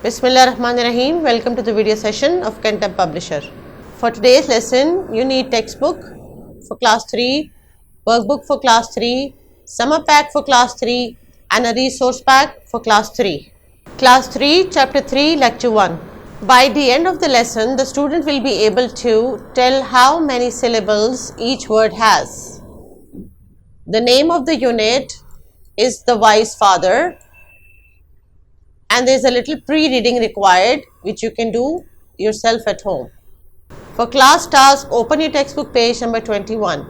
Bismillahirrahmanirrahim. Welcome to the video session of Cantab Publisher. For today's lesson, you need textbook for class 3, workbook for class 3, summer pack for class 3 and a resource pack for class 3. Class 3, chapter 3, lecture 1. By the end of the lesson, the student will be able to tell how many syllables each word has. The name of the unit is the wise father, and there is a little pre-reading required which you can do yourself at home. For class task, open your textbook page number 21.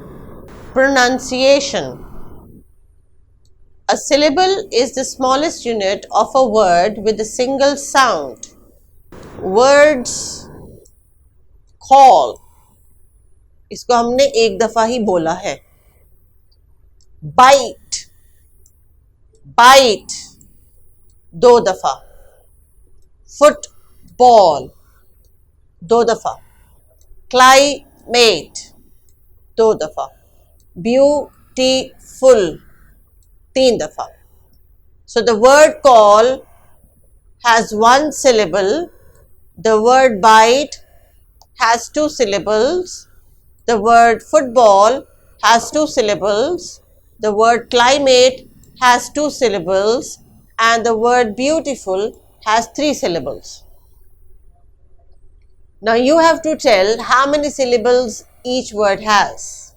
Pronunciation. A syllable is the smallest unit of a word with a single sound. Words call, इसको हमने एक दफा ही बोला है. Bite, bite, दो दफा. Football, दो दफा. Climate, दो दफा. Beautiful, तीन दफा. So the word call has one syllable. The word bite has two syllables. The word football has two syllables. The word climate has two syllables. And the word beautiful has three syllables. Now you have to tell how many syllables each word has.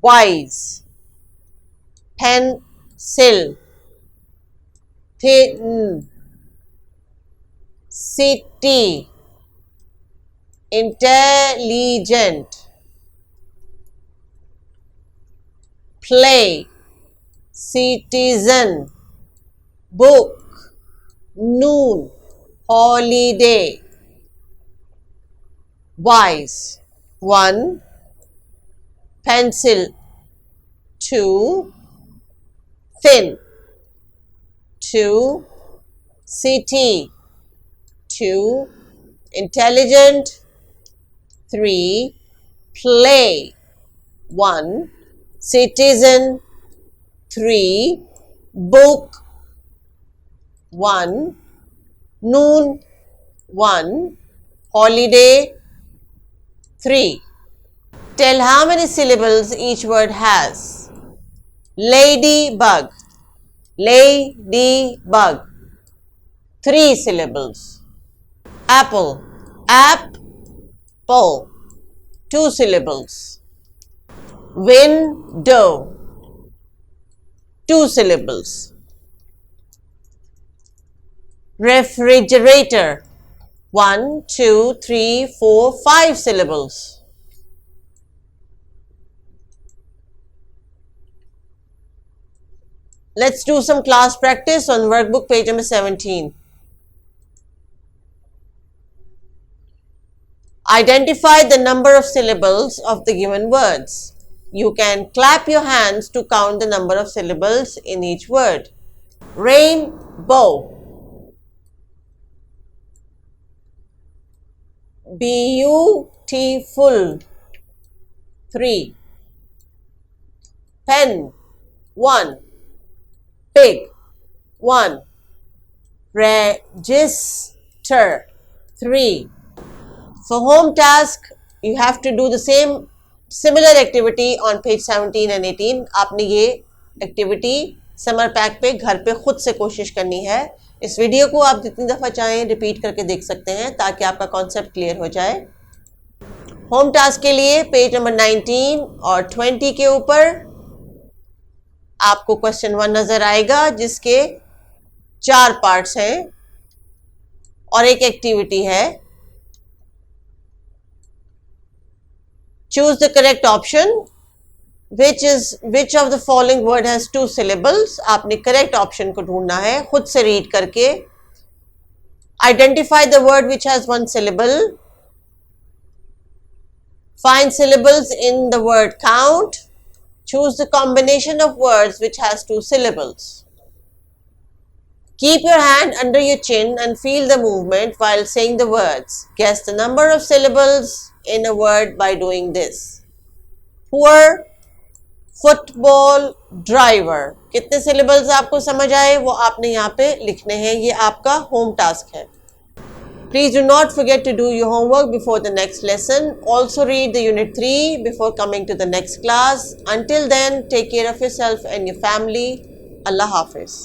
Wise, pencil, thin, city, intelligent, play, citizen, book, noon, holiday. Wise, 1, pencil, 2, thin, 2, city, 2, intelligent, 3, play, 1, citizen, 3, book, 1, noon, 1, holiday, 3. Tell how many syllables each word has. Ladybug, ladybug, 3 syllables. Apple, apple, 2 syllables. Window, 2 syllables. Refrigerator, 1, 2, 3, 4, 5 syllables. Let's do some class practice on workbook page number 17. Identify the number of syllables of the given words. You can clap your hands to count the number of syllables in each word. Rainbow, beautiful, 3. Pen, 1. Pig, 1. Register, 3. For home task, you have to do the similar activity on page 17 and 18. आपने ये activity summer pack पे घर पे खुद से कोशिश करनी है. इस वीडियो को आप जितनी दफ़ा चाहें रिपीट करके देख सकते हैं ताकि आपका कॉन्सेप्ट क्लियर हो जाए. होम टास्क के लिए पेज नंबर 19 और 20 के ऊपर आपको क्वेश्चन 1 नज़र आएगा जिसके 4 पार्ट्स हैं और एक एक्टिविटी है. Choose the correct option. Which of the following word has 2 syllables? आपने correct option को ढूंढना है खुद से read करके. Identify the word which has 1 syllable. Find syllables in the word count. Choose the combination of words which has 2 syllables. Keep your hand under your chin and feel the movement while saying the words. Guess the number of syllables in a word by doing this. Poor, football driver. कितने syllables आपको समझ आए वो आपने यहाँ पे लिखने हैं, ये आपका होम टास्क है। Please do not forget to do your homework before the next lesson. Also read the Unit 3 before coming to the next class. Until then, take care of yourself and your family. Allah Hafiz.